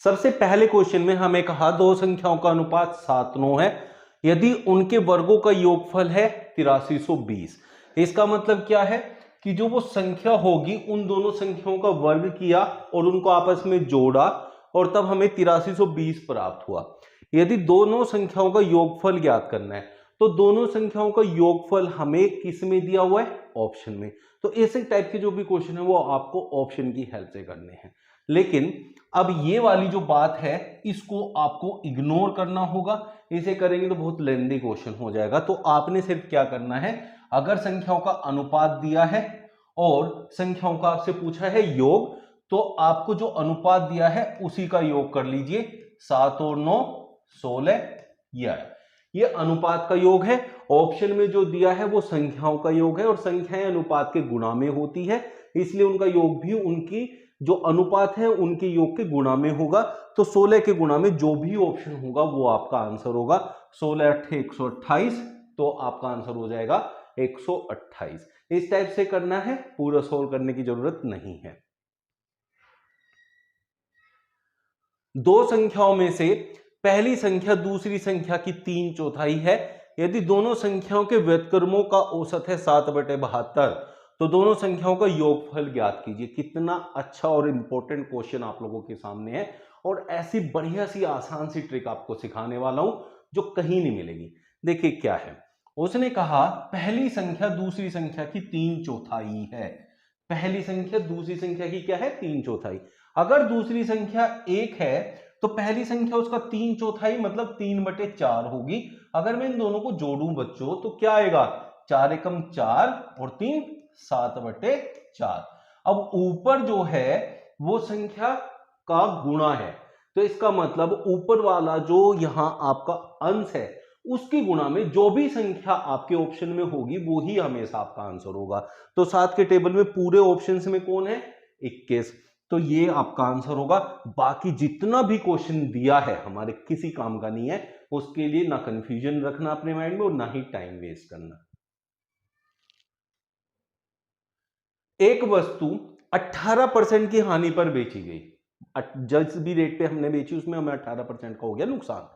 सबसे पहले क्वेश्चन में हमें कहा दो संख्याओं का अनुपात 7:9 है यदि उनके वर्गों का योगफल है 8320। इसका मतलब क्या है कि जो वो संख्या होगी उन दोनों संख्याओं का वर्ग किया और उनको आपस में जोड़ा और तब हमें 8320 प्राप्त हुआ। यदि दोनों संख्याओं का योगफल ज्ञात करना है तो दोनों संख्याओं का योगफल हमें किस में दिया हुआ है, ऑप्शन में। तो ऐसे टाइप के जो भी क्वेश्चन है वो आपको ऑप्शन की हेल्प से करने हैं। लेकिन अब ये वाली जो बात है इसको आपको इग्नोर करना होगा, इसे करेंगे तो बहुत लेंथी क्वेश्चन हो जाएगा। तो आपने सिर्फ क्या करना है, अगर संख्याओं का अनुपात दिया है और संख्याओं का आपसे पूछा है योग, तो आपको जो अनुपात दिया है उसी का योग कर लीजिए। 7 और 9 16 ये अनुपात का योग है। ऑप्शन में जो दिया है वो संख्याओं का योग है और संख्याएं अनुपात के गुणा में होती है, इसलिए उनका योग भी उनकी जो अनुपात है उनके योग के गुणा में होगा। तो 16 के गुणा में जो भी ऑप्शन होगा वो आपका आंसर होगा। 16 8 128, तो आपका आंसर हो जाएगा 128। इस टाइप से करना है, पूरा सोल्व करने की जरूरत नहीं है। दो संख्याओं में से पहली संख्या दूसरी संख्या की 3/4 है यदि दोनों संख्याओं के व्युत्क्रमों का औसत है 7/72, तो दोनों संख्याओं का योगफल ज्ञात कीजिए। कितना अच्छा और इंपॉर्टेंट क्वेश्चन आप लोगों के सामने है और ऐसी बढ़िया सी आसान सी ट्रिक आपको सिखाने वाला हूं जो कहीं नहीं मिलेगी। देखिए क्या है, उसने कहा पहली संख्या दूसरी संख्या की 3/4 है। पहली संख्या दूसरी संख्या की क्या है, 3/4। अगर दूसरी संख्या 1 है तो पहली संख्या उसका 3/4 मतलब 3/4 होगी। अगर मैं इन दोनों को जोड़ूं बच्चों तो क्या आएगा, 4 एकम 4 और 3 7/4। अब ऊपर जो है वो संख्या का गुणा है, तो इसका मतलब ऊपर वाला जो यहां आपका अंश है उसकी गुणा में जो भी संख्या आपके ऑप्शन में होगी वो ही हमेशा आपका आंसर होगा। तो 7 के टेबल में पूरे ऑप्शंस में कौन है, 21, तो ये आपका आंसर होगा। बाकी जितना भी क्वेश्चन दिया है हमारे किसी काम का नहीं है, उसके लिए ना कंफ्यूजन रखना अपने माइंड में और ना ही टाइम वेस्ट करना। एक वस्तु 18% की हानि पर बेची गई, जिस भी रेट पे हमने बेची उसमें हमें 18% का हो गया नुकसान।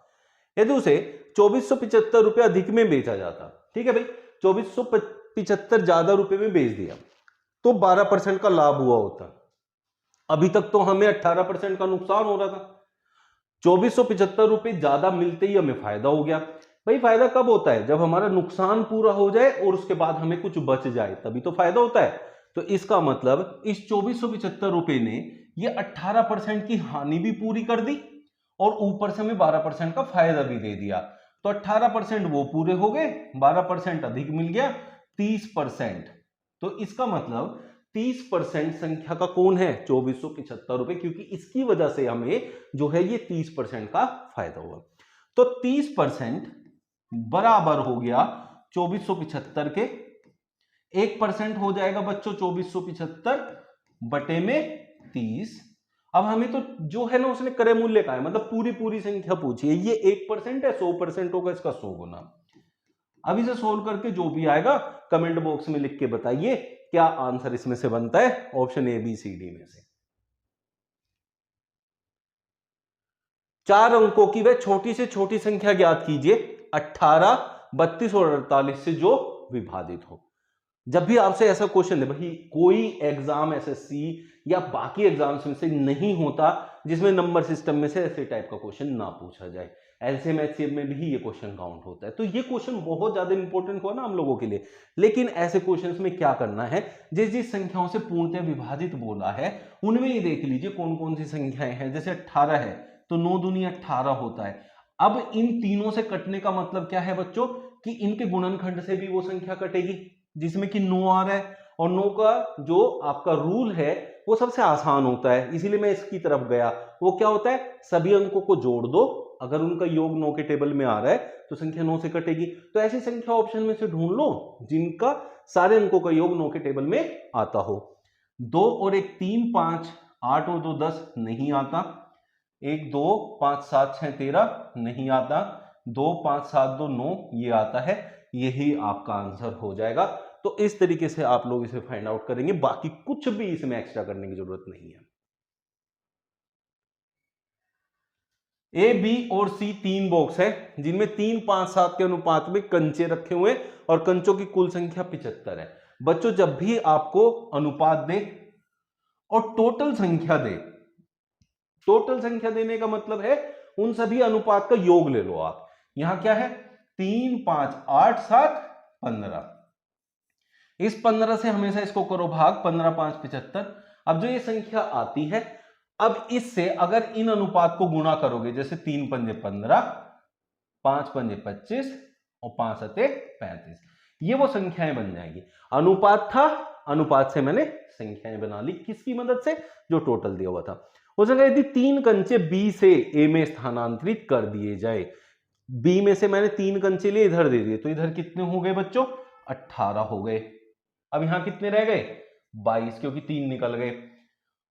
यदि उसे 2475 रुपए अधिक में बेचा जाता, ठीक है भाई, 2475 ज्यादा रुपए में बेच दिया तो 12% का लाभ हुआ होता। अभी तक तो हमें 18% का नुकसान हो रहा था। 2475 रुपए ज्यादा मिलते ही हमें फायदा हो गया। भाई फायदा कब होता है, जब हमारा नुकसान पूरा हो जाए और उसके बाद हमें कुछ बच जाए, तभी तो फायदा होता है। तो इसका मतलब इस 2475 रुपए ने ये 18% की हानि भी पूरी कर दी और ऊपर से हमें 12% का फायदा भी दे दिया। तो 18% वो पूरे हो गए, 12% अधिक मिल गया, 30%। तो इसका मतलब 30% संख्या का कौन है, 2475 रुपए, क्योंकि इसकी वजह से हमें जो है ये 30% का फायदा हुआ। तो 30% बराबर हो गया 2475 के, 1% हो जाएगा बच्चों 2475 बटे में 30। अब हमें तो जो है ना उसने क्रय मूल्य का है, मतलब पूरी पूरी संख्या पूछी है। ये 1% है, 100% होगा इसका 100 गुना। अब इसे सोल्व करके जो भी आएगा कमेंट बॉक्स में लिख के बताइए क्या आंसर इसमें से बनता है, option A B C D में से। 4 अंकों की वह छोटी से छोटी संख्या ज्ञात कीजिए 18, 32 और 48 से जो विभाजित हो। जब भी आपसे ऐसा क्वेश्चन है, भाई कोई एग्जाम एसएससी या बाकी एग्जाम्स में से नहीं होता जिसमें नंबर सिस्टम में से ऐसे टाइप का क्वेश्चन ना पूछा जाए। एलसीएम एचसीएफ में भी ये क्वेश्चन काउंट होता है। तो ये क्वेश्चन बहुत ज्यादा इंपॉर्टेंट हुआ ना हम लोगों के लिए। लेकिन ऐसे क्वेश्चंस में क्या करना है, जिस जिस संख्याओं से पूर्णतः विभाजित बोला है उनमें ही देख लीजिए कौन कौन सी संख्याएं हैं। जैसे 18 है तो 9 दूनी 18 होता है। अब इन तीनों से कटने का मतलब क्या है बच्चों, कि इनके गुणनखंड से भी वो संख्या कटेगी जिसमें कि 9 आ रहा है। और 9 का जो आपका रूल है वो सबसे आसान होता है, इसीलिए मैं इसकी तरफ गया। वो क्या होता है, सभी अंकों को जोड़ दो, अगर उनका योग 9 के टेबल में आ रहा है तो संख्या 9 से कटेगी। तो ऐसी संख्या ऑप्शन में से ढूंढ लो जिनका सारे अंकों का योग 9 के टेबल में आता हो। 2 और 1 3 5, 8 और 2 10 नहीं आता। 1 2 5 7 6 13 नहीं आता। 2 5 7 2 9 ये आता है। यही आपका आंसर हो जाएगा। तो इस तरीके से आप लोग इसे फाइंड आउट करेंगे, बाकी कुछ भी इसमें एक्स्ट्रा करने की जरूरत नहीं है। ए, बी और सी तीन बॉक्स है जिनमें 3, 5, 7 के अनुपात में कंचे रखे हुए और कंचों की कुल संख्या 75 है। बच्चों जब भी आपको अनुपात दे और टोटल संख्या दे, टोटल संख्या देने का मतलब है उन सभी अनुपात का योग ले लो आप। यहां क्या है 3, 5, 8, 7, 15। इस 15 से हमेशा इसको करो भाग, 15, 5, 75। अब जो ये संख्या आती है, अब इससे अगर इन अनुपात को गुणा करोगे, जैसे 3 पंजे 15, 5 पंजे 25 और 5 सते 35, ये वो संख्याएं बन जाएगी। अनुपात था, अनुपात से मैंने संख्याएं बना ली, किसकी मदद से, जो टोटल दिया हुआ था। हो सके यदि 3 कंचे बी से ए में स्थानांतरित कर दिए जाए, बी में से मैंने 3 कंचे लिए इधर दे दिए, तो इधर कितने हो गए बच्चों, 18 हो गए। अब यहां कितने रह गए, 22, क्योंकि 3 निकल गए।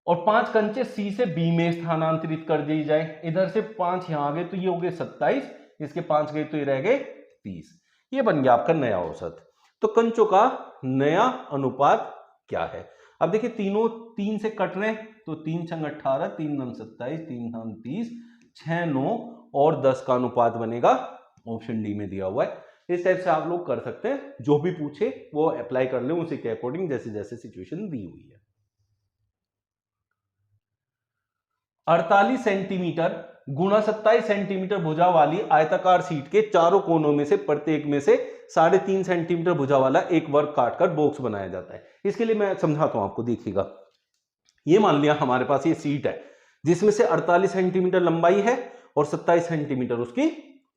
और 5 कंचे सी से बी में स्थानांतरित कर दिए जाए, इधर से 5 यहां आ गए, तो ये हो गए 27, इसके 5 गए तो ये रह गए 30। ये बन गया आपका नया औसत। तो कंचों का नया अनुपात क्या है। अब देखिए तीनों 3 से कट रहे हैं, तो 3 छंग 18, 3 नम 27, 3 नम 30, 6, 9 और 10 का अनुपात बनेगा, ऑप्शन डी में दिया हुआ है। इस टाइप से आप लोग कर सकते हैं, जो भी पूछे वो अप्लाई कर ले उसी के अकॉर्डिंग, जैसे जैसे सिचुएशन दी हुई है। 48 सेंटीमीटर गुणा 27 सेंटीमीटर भुजा वाली आयताकार सीट के चारों कोनों में से प्रत्येक में से 3.5 सेंटीमीटर भुजा वाला एक वर्ग काटकर बॉक्स बनाया जाता है। इसके लिए मैं समझाता हूं आपको, देखिएगा। ये मान लिया हमारे पास ये सीट है जिसमें से 48 सेंटीमीटर लंबाई है और 27 सेंटीमीटर उसकी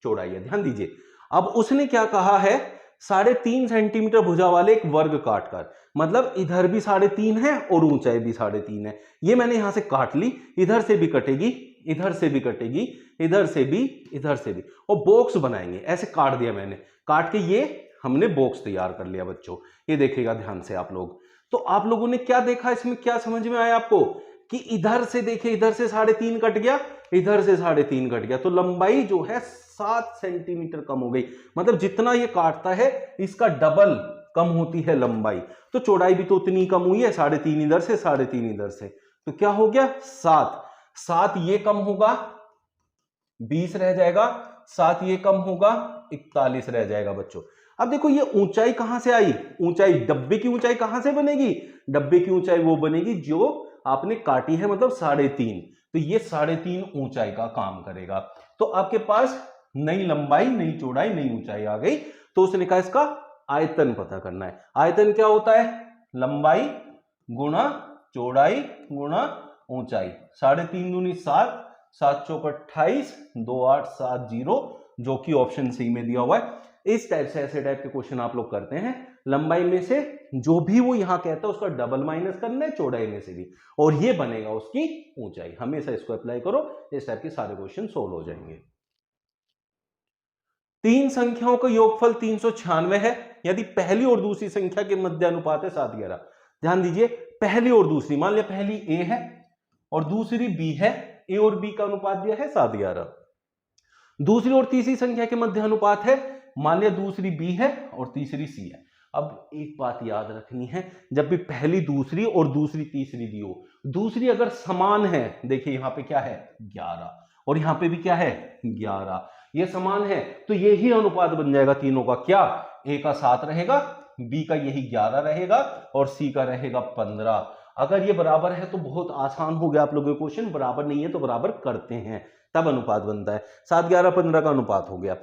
चौड़ाई है। ध्यान दीजिए, अब उसने क्या कहा है, 3.5 सेंटीमीटर भुजा वाले एक वर्ग काटकर, मतलब इधर भी 3.5 है और ऊंचाई भी 3.5 है। ये मैंने यहां से काट ली, इधर से भी कटेगी, इधर से भी कटेगी, इधर से भी, इधर से भी, और बॉक्स बनाएंगे। ऐसे काट दिया मैंने, काट के ये हमने बॉक्स तैयार कर लिया बच्चों। ये देखिएगा ध्यान से आप लोग। तो आप लोगों ने क्या देखा, इसमें क्या समझ में आया आपको, कि इधर से देखिए, इधर से 3.5 कट गया, इधर से 3.5 कट गया, तो लंबाई जो है 7 सेंटीमीटर कम हो गई। मतलब जितना ये काटता है इसका डबल कम होती है लंबाई, तो चौड़ाई भी तो उतनी कम हुई है, 3.5 इधर से, 3.5 इधर से, तो क्या हो गया 7 ये कम होगा 20 रह जाएगा, 7 ये कम होगा 41 रह जाएगा बच्चों। अब देखो ये ऊंचाई कहां से आई, ऊंचाई डब्बे की ऊंचाई कहां से बनेगी, डब्बे की ऊंचाई वो बनेगी जो आपने काटी है, मतलब 3.5, तो ये 3.5 ऊंचाई का काम करेगा। तो आपके पास नई लंबाई, नई चौड़ाई, नई ऊंचाई आ गई। तो उसने कहा इसका आयतन पता करना है। आयतन क्या होता है, लंबाई गुणा चौड़ाई गुणा ऊंचाई। 3.5 दूनी 7, 7 चौक 28, 2 8 7 0, जो कि ऑप्शन सी में दिया हुआ है। इस टाइप से, ऐसे टाइप के क्वेश्चन आप लोग करते हैं। लंबाई में से जो भी वो यहां कहता है उसका डबल माइनस करना है, चौड़ाई में से भी, और ये बनेगा उसकी ऊंचाई। हमेशा इसको अप्लाई करो, इस टाइप के सारे क्वेश्चन सोल्व हो जाएंगे। 3 संख्याओं का योगफल 396 है यदि पहली और दूसरी संख्या के मध्य अनुपात है 7:11। ध्यान दीजिए, पहली और दूसरी, मान लिया पहली ए है और दूसरी बी है, ए और बी का अनुपात दिया है 7:11। दूसरी और तीसरी संख्या के मध्य अनुपात है, मान लिया दूसरी बी है और तीसरी सी है। अब एक बात याद रखनी है, जब भी पहली दूसरी और दूसरी तीसरी दी हो, दूसरी अगर समान है, देखिए यहां पे क्या है 11 और यहां पे भी क्या है 11, ये समान है, तो यही अनुपात बन जाएगा तीनों का। क्या, ए का 7 रहेगा, बी का यही 11 रहेगा और सी का रहेगा 15। अगर ये बराबर है तो बहुत आसान हो गया आप लोगों के क्वेश्चन, बराबर नहीं है तो बराबर करते हैं, तब अनुपात बनता है। 7 11 15 का अनुपात हो गया।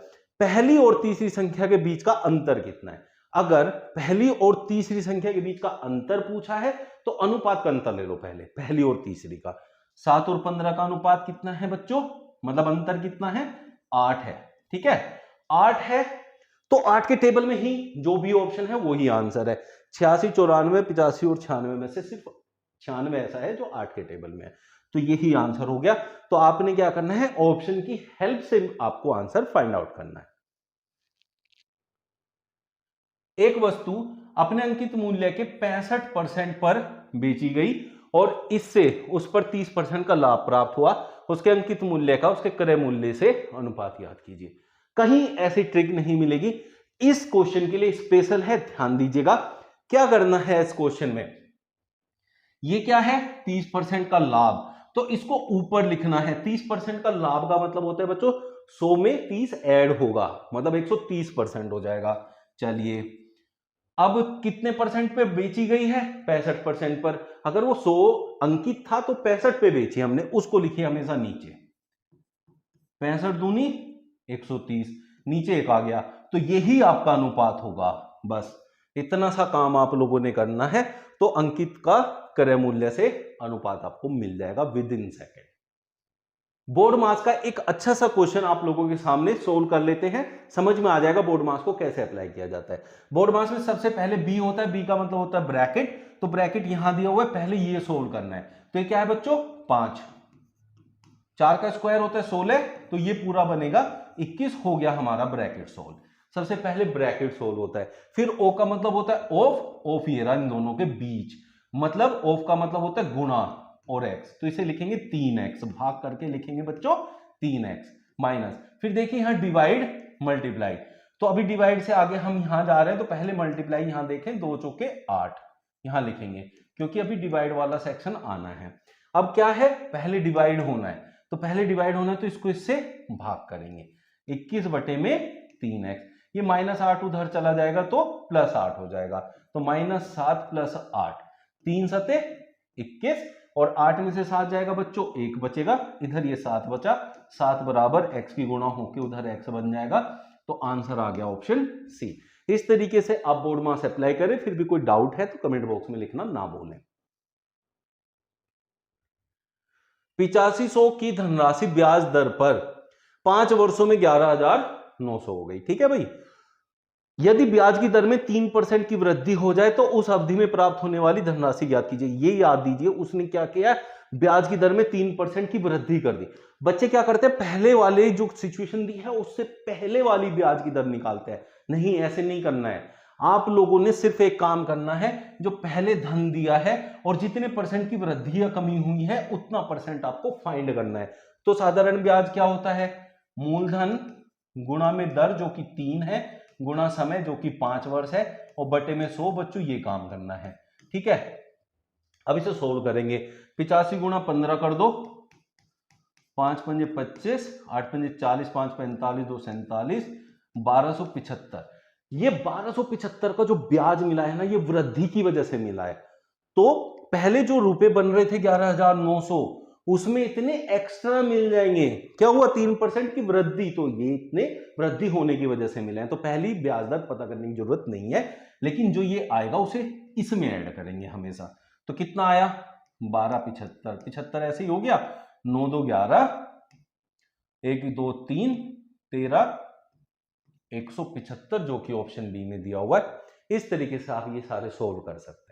पहली और तीसरी संख्या के बीच का अंतर कितना है, अगर पहली और तीसरी संख्या के बीच का अंतर पूछा है तो अनुपात का अंतर ले लो पहले, पहली और तीसरी का। 7 और 15 का अनुपात कितना है बच्चों, मतलब अंतर कितना है 8 है, ठीक है 8 है, तो 8 के टेबल में ही जो भी ऑप्शन है वही आंसर है। 86 94 85 और 96 में से सिर्फ 96 ऐसा है जो 8 के टेबल में है, तो यही आंसर हो गया। तो आपने क्या करना है, ऑप्शन की हेल्प से आपको आंसर फाइंड आउट करना है। एक वस्तु अपने अंकित मूल्य के 65% पर बेची गई और इससे उस पर 30% का लाभ प्राप्त हुआ, उसके अंकित मूल्य का उसके क्रय मूल्य से अनुपात याद कीजिए। कहीं ऐसी ट्रिक नहीं मिलेगी, इस क्वेश्चन के लिए स्पेशल है, ध्यान दीजिएगा। क्या करना है इस क्वेश्चन में, ये क्या है 30% का लाभ, तो इसको ऊपर लिखना है। 30% का लाभ का मतलब होता है बच्चों 100 में 30 ऐड होगा, मतलब 130% हो जाएगा। चलिए अब कितने परसेंट पे बेची गई है? 65% पर। अगर वो 100 अंकित था तो 65 पे बेची हमने, उसको लिखिए हमेशा नीचे। 65 दूनी 130, नीचे एक आ गया, तो यही आपका अनुपात होगा। बस इतना सा काम आप लोगों ने करना है, तो अंकित का क्रय मूल्य से अनुपात आपको मिल जाएगा विद इन सेकेंड। बोर्ड मास का एक अच्छा सा क्वेश्चन आप लोगों के सामने सोल्व कर लेते हैं, समझ में आ जाएगा बोर्ड मास को कैसे अप्लाई किया जाता है। बोर्ड मास में सबसे पहले बी होता है, बी का मतलब होता है ब्रैकेट, तो ब्रैकेट यहां दिया हुआ है, पहले ये सोल्व करना है। तो ये क्या है बच्चों? 5, 4 का स्क्वायर होता है 16, तो ये पूरा बनेगा 21, हो गया हमारा ब्रैकेट सोल्व। सबसे पहले ब्रैकेट सोल्व होता है। फिर ओ का मतलब होता है ऑफ, ऑफ ये रहा इन दोनों के बीच, मतलब ऑफ का मतलब होता है गुणा और x, तो इसे लिखेंगे 3x, भाग करके लिखेंगे बच्चों 3x माइनस, फिर देखिए यहां डिवाइड मल्टीप्लाई, तो अभी डिवाइड से आगे हम यहां जा रहे हैं, तो पहले मल्टीप्लाई यहां देखें, 2 चौके 8 यहां लिखेंगे, क्योंकि अभी डिवाइड वाला सेक्शन आना है। अब क्या है? पहले डिवाइड होना है, तो पहले डिवाइड होना है तो इसको इससे भाग करेंगे, 21 बटे में 3x, ये -8 उधर चला जाएगा तो +8 हो जाएगा, तो -7 + 8, 3 सते 21, और 8 में से 7 जाएगा बच्चों, 1 बचेगा, इधर ये 7 बचा, 7 बराबर x की गुणा होके उधर x बन जाएगा, तो आंसर आ गया ऑप्शन सी। इस तरीके से आप बोर्ड मास अप्लाई करें, फिर भी कोई डाउट है तो कमेंट बॉक्स में लिखना ना भूलें। 8500 की धनराशि ब्याज दर पर 5 वर्षों में 11,900 हो गई। ठीक है भाई, यदि ब्याज की दर में 3% की वृद्धि हो जाए तो उस अवधि में प्राप्त होने वाली धनराशि ज्ञात कीजिए। ये याद दीजिए, उसने क्या किया? ब्याज की दर में 3% की वृद्धि कर दी। बच्चे क्या करते हैं? पहले वाले जो सिचुएशन दी है उससे पहले वाली ब्याज की दर निकालते हैं। नहीं, ऐसे नहीं करना है। आप लोगों ने सिर्फ एक काम करना है, जो पहले धन दिया है और जितने परसेंट की वृद्धि या कमी हुई है उतना परसेंट आपको फाइंड करना है। तो साधारण ब्याज क्या होता है? मूलधन गुणा में दर जो कि 3 है, गुणा समय जो कि 5 वर्ष है, और बटे में 100। बच्चों ये काम करना है, ठीक है। अब इसे सोल्व करेंगे। 85 गुणा 15 कर दो, 5 पंजे 25, 8 पंजे 40, 5 45, 2 47, 1275। ये 1275 का जो ब्याज मिला है ना, ये वृद्धि की वजह से मिला है। तो पहले जो रुपए बन रहे थे 11,900, उसमें इतने एक्स्ट्रा मिल जाएंगे। क्या हुआ? 3% की वृद्धि, तो ये इतने वृद्धि होने की वजह से मिले हैं। तो पहली ब्याज दर पता करने की जरूरत नहीं है, लेकिन जो ये आएगा उसे इसमें ऐड करेंगे हमेशा। तो कितना आया? 1275, 75 ऐसे ही हो गया, 9 2 11, 1 2 3 13, 175, जो कि ऑप्शन बी में दिया हुआ है। इस तरीके से आप ये सारे सोल्व कर सकते हैं।